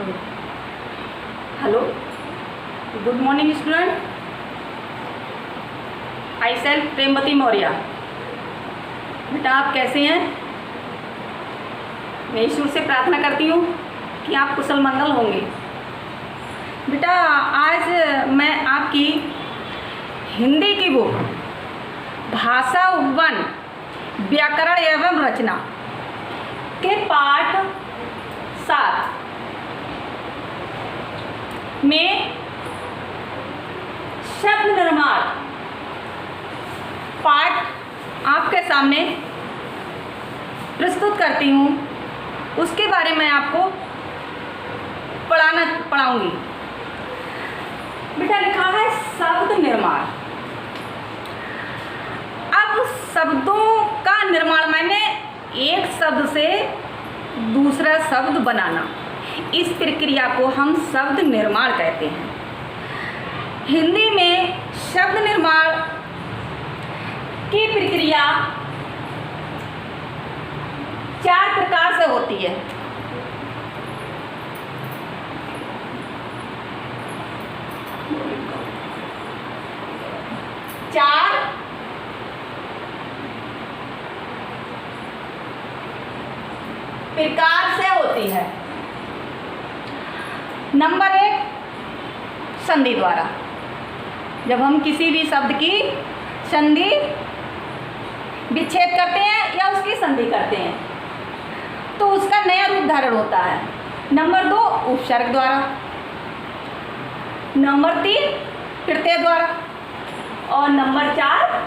Hello, good morning student. I self Premvati Maurya. बेटा आप कैसे हैं? मैं ईश्वर से प्रार्थना करती हूँ कि आप कुशल मंगल होंगे। बेटा आज मैं आपकी हिंदी की बुक भाषा उपवन व्याकरण एवं रचना के पाठ 7 में शब्द निर्माण पाठ आपके सामने प्रस्तुत करती हूँ। उसके बारे में आपको पढ़ाऊंगी। बेटा लिखा है शब्द निर्माण। अब शब्दों का निर्माण माने एक शब्द से दूसरा शब्द बनाना, इस प्रक्रिया को हम शब्द निर्माण कहते हैं। हिंदी में शब्द निर्माण की प्रक्रिया 4 प्रकार से होती है। प्रकार से होती है। नंबर 1 संधि द्वारा। जब हम किसी भी शब्द की संधि विच्छेद करते हैं या उसकी संधि करते हैं तो उसका नया रूप धारण होता है। नंबर 2 उपसर्ग द्वारा। नंबर 3 प्रत्यय द्वारा और नंबर 4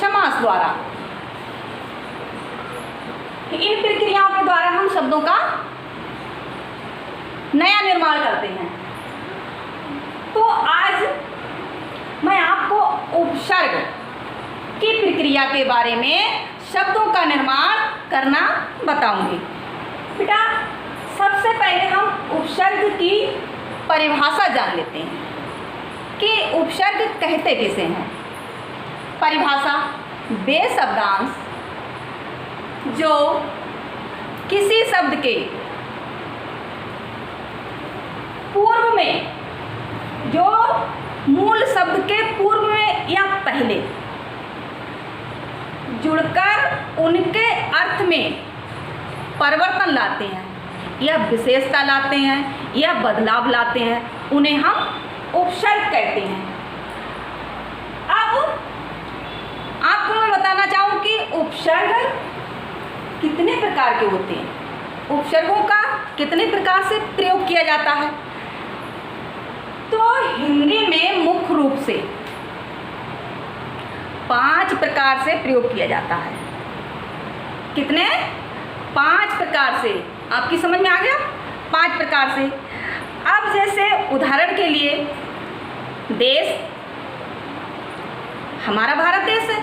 समास द्वारा। इन प्रक्रियाओं के द्वारा हम शब्दों का नया निर्माण करते हैं। तो आज मैं आपको उपसर्ग की प्रक्रिया के बारे में शब्दों का निर्माण करना बताऊंगी। बेटा सबसे पहले हम उपसर्ग की परिभाषा जान लेते हैं कि उपसर्ग कहते किसे हैं। परिभाषा वे शब्दांश जो किसी शब्द के पूर्व में, जो मूल शब्द के पूर्व में या पहले जुड़कर उनके अर्थ में परिवर्तन लाते हैं या विशेषता लाते हैं या बदलाव लाते हैं, उन्हें हम उपसर्ग कहते हैं। अब आपको मैं बताना चाहूँ कि उपसर्ग कितने प्रकार के होते हैं, उपसर्गों का कितने प्रकार से प्रयोग किया जाता है। तो हिंदी में मुख्य रूप से 5 प्रकार से प्रयोग किया जाता है। कितने? 5 प्रकार से। आपकी समझ में आ गया? 5 प्रकार से। अब जैसे उदाहरण के लिए देश, हमारा भारत देश है।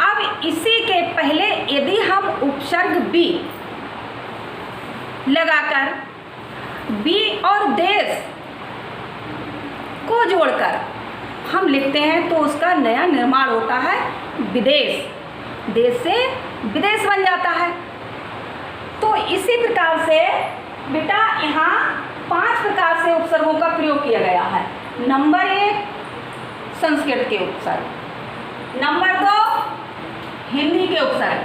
अब इसी के पहले यदि हम उपसर्ग बी लगाकर बी और देश को जोड़कर हम लिखते हैं तो उसका नया निर्माण होता है विदेश। देश से विदेश बन जाता है। तो इसी प्रकार से बेटा यहाँ 5 प्रकार से उपसर्गों का प्रयोग किया गया है। नंबर 1 संस्कृत के उपसर्ग। नंबर 2 हिंदी के उपसर्ग।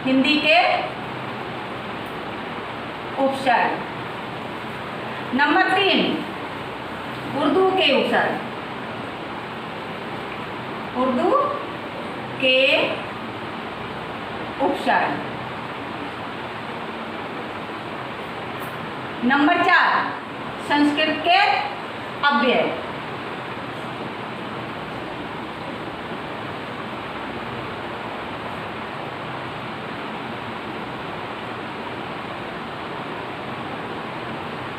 हिंदी के उपसर्ग। नंबर 3 उर्दू के उपसर्ग। उर्दू के उपसर्ग। नंबर 4 संस्कृत के अव्यय।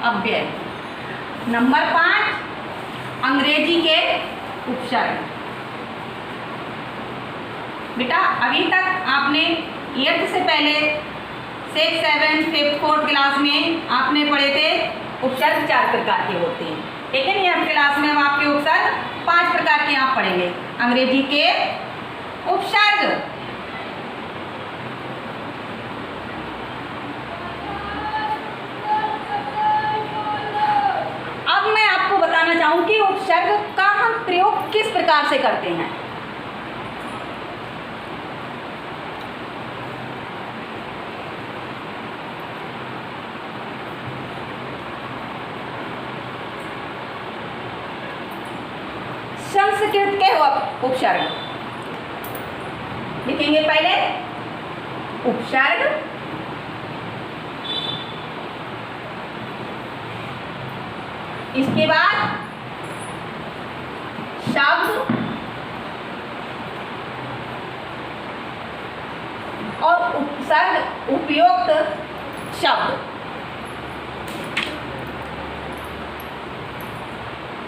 अव्यय। नंबर 5 अंग्रेजी के उपसर्ग। बेटा अभी तक आपने 8th से पहले 6th 7th 5th 4th class में आपने पढ़े थे उपसर्ग 4 प्रकार के होते हैं, लेकिन यह क्लास में हम आपके उपसर्ग 5 प्रकार के आप पढ़ेंगे। अंग्रेजी के उपसर्ग से करते हैं। संस्कृत के उपसर्ग लिखेंगे। पहले उपसर्ग, इसके बाद शब्द और उपसर्ग उपयुक्त शब्द।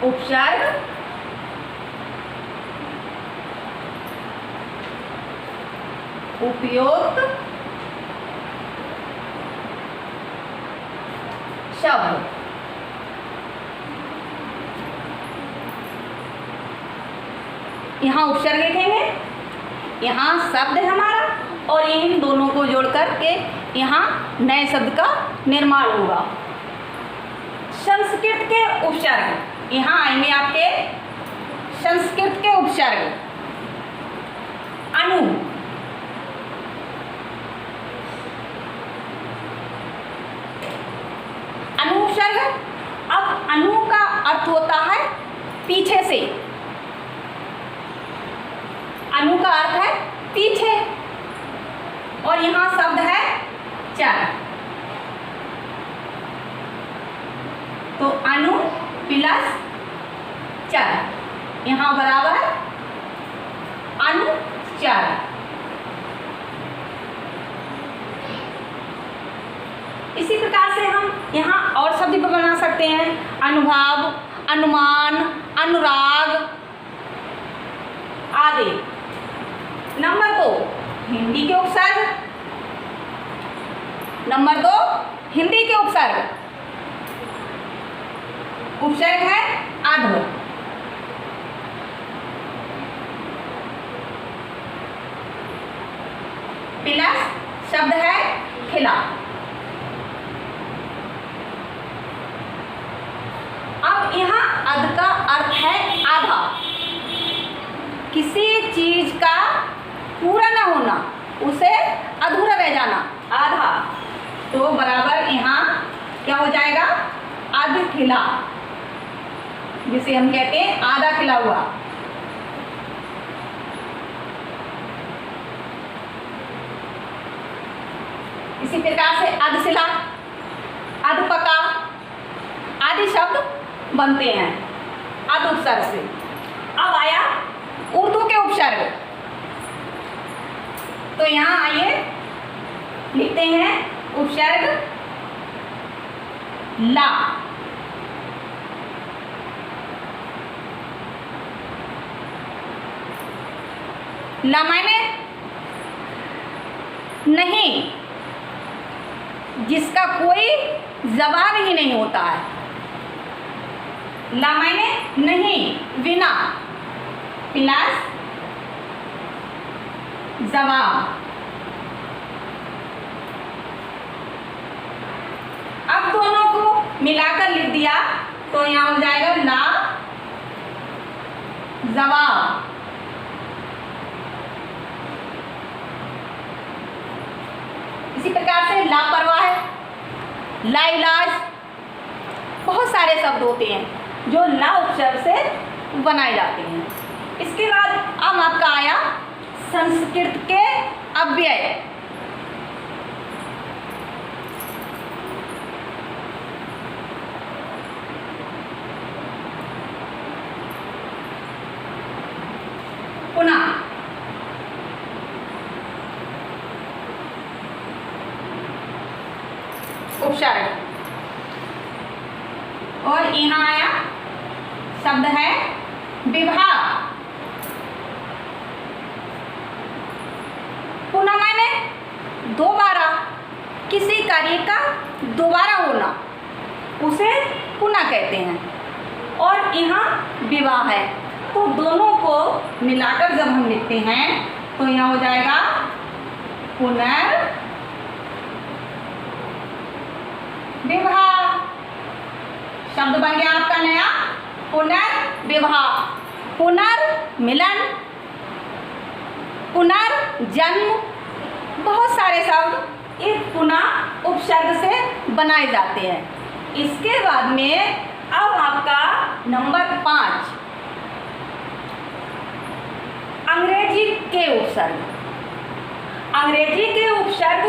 उपसर्ग, उपयुक्त शब्द। यहाँ उपसर्ग लिखेंगे, यहाँ शब्द है हमारा, और इन दोनों को जोड़ करके यहाँ नए शब्द का निर्माण होगा। संस्कृत के उपसर्ग यहाँ आएंगे आपके। संस्कृत के उपसर्ग अनु, अनु उपसर्ग। अब अनु का अर्थ होता है पीछे से। अनु का अर्थ है पीछे, और यहाँ शब्द है चर। तो अनु प्लस चर, यहाँ बराबर अनु चर। इसी प्रकार से हम यहाँ और शब्द भी बना सकते हैं। अनुभव, अनुमान, अनुराग आदि। नंबर 2 हिंदी के उपसर्ग। नंबर 2 हिंदी के उपसर्ग। उपसर्ग है अध, प्लस शब्द है खिला। अब यहाँ अध का अर्थ है आधा। किसी चीज का पूरा ना होना, उसे अधूरा रह जाना, आधा। तो बराबर यहाँ क्या हो जाएगा? अध खिला, जिसे हम कहते हैं आधा खिला हुआ। इसी प्रकार से अधशिला, अधपका आदि शब्द बनते हैं अध उपसर्ग से। अब आया उर्दू के उपसर्ग। तो यहाँ आइए लिखते हैं उपसर्ग ला। ला माने नहीं, जिसका कोई जवाब ही नहीं होता है। ला माने नहीं, बिना, प्लस जवाब। अब दोनों को मिलाकर लिख दिया तो यहाँ हो जाएगा ला जवाब। इसी प्रकार से लापरवाह, लाइलाज, बहुत सारे शब्द होते हैं जो ला उपसर्ग से बनाए जाते हैं। इसके बाद अब आपका आया संस्कृत के अव्यय। पुनः उपसर्ग, और यहाँ आया शब्द है विभाग। पुनः माने दोबारा, किसी कार्य का दोबारा होना, उसे पुनः कहते हैं। और यहाँ विवाह है, तो दोनों को मिलाकर जब हम लिखते हैं तो यहाँ हो जाएगा पुनर्विवाह। शब्द बन गया आपका नया पुनर्विवाह। पुनर्मिलन, पुनर्जन्म, बहुत सारे शब्द इस पुनः उपसर्ग से बनाए जाते हैं। इसके बाद में अब आपका नंबर 5 अंग्रेजी के उपसर्ग। अंग्रेजी के उपसर्ग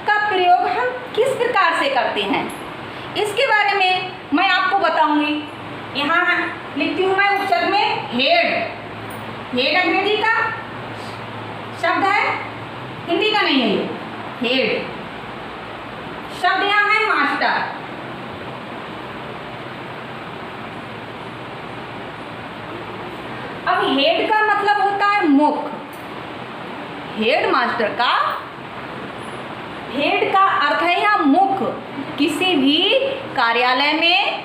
का प्रयोग हम किस प्रकार से करते हैं, इसके बारे में मैं आपको बताऊंगी। यहाँ लिखती हूँ मैं उपसर्ग में हेड। हेड अंग्रेजी का शब्द है, हिंदी का नहीं है ये। हेड शब्द यहाँ है मास्टर। अब हेड का मतलब होता है मुख। हेड मास्टर का हेड का अर्थ है यहाँ मुख। किसी भी कार्यालय में,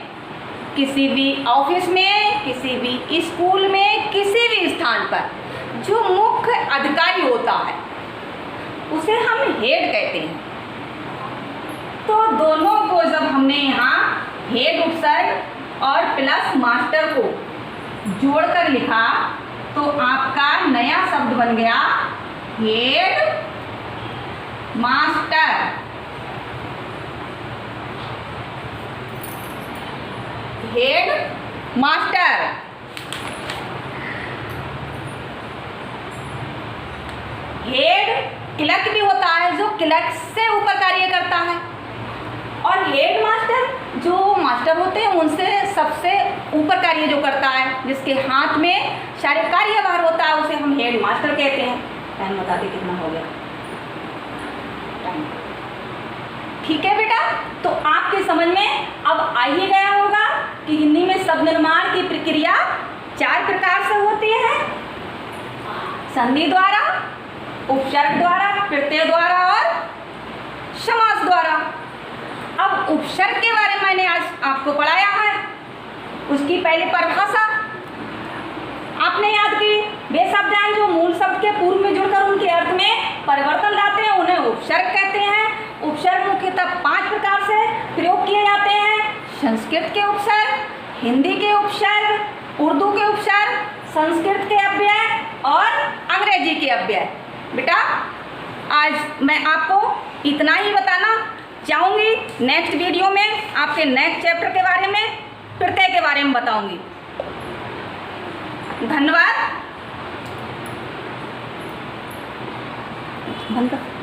किसी भी ऑफिस में, किसी भी स्कूल में, किसी भी स्थान पर जो मुख्य अधिकारी होता है उसे हम हेड कहते हैं। तो दोनों को जब हमने यहाँ हेड उपसर्ग और प्लस मास्टर को जोड़कर लिखा तो आपका नया शब्द बन गया head master. Head master. Head clerk भी होता है जो क्लर्क से ऊपर कार्य करता है, और हेड मास्टर जो मास्टर होते हैं उनसे सबसे ऊपर कार्य जो करता है, जिसके हाथ में सारे कार्यभार होता है, उसे हम हेड मास्टर कहते हैं। टाइम बता दे कितना हो गया। ठीक है बेटा, तो आपके समझ में अब आ ही गया होगा कि हिंदी में शब्द निर्माण की प्रक्रिया 4 प्रकार से होती है, संधि द्वारा, उपसर्ग द्वारा, प्रत्यय द्वारा और समास द्वारा। अब उपसर्ग के बारे में मैंने आज आपको पढ़ाया है, उसकी पहले परिभाषा आपने याद की। वे शब्द हैं जो मूल शब्द के पूर्व में जुड़कर उनके अर्थ में परिवर्तन लाते हैं, उन्हें उपसर्ग कहते हैं। उपसर्ग मुख्यतः 5 प्रकार से प्रयोग किए जाते हैं: संस्कृत के उपसर्ग, हिंदी के उपसर्ग, उर्दू के उपसर्ग, संस्कृत के अव्यय और अंग्रेजी के अव्यय। बेटा आज मैं आपको इतना ही बताना चाहूँगी। नेक्स्ट वीडियो में आपके नेक्स्ट चैप्टर के बारे में, प्रत्यय के बारे में बताऊँगी। धन्यवाद। बंद कर।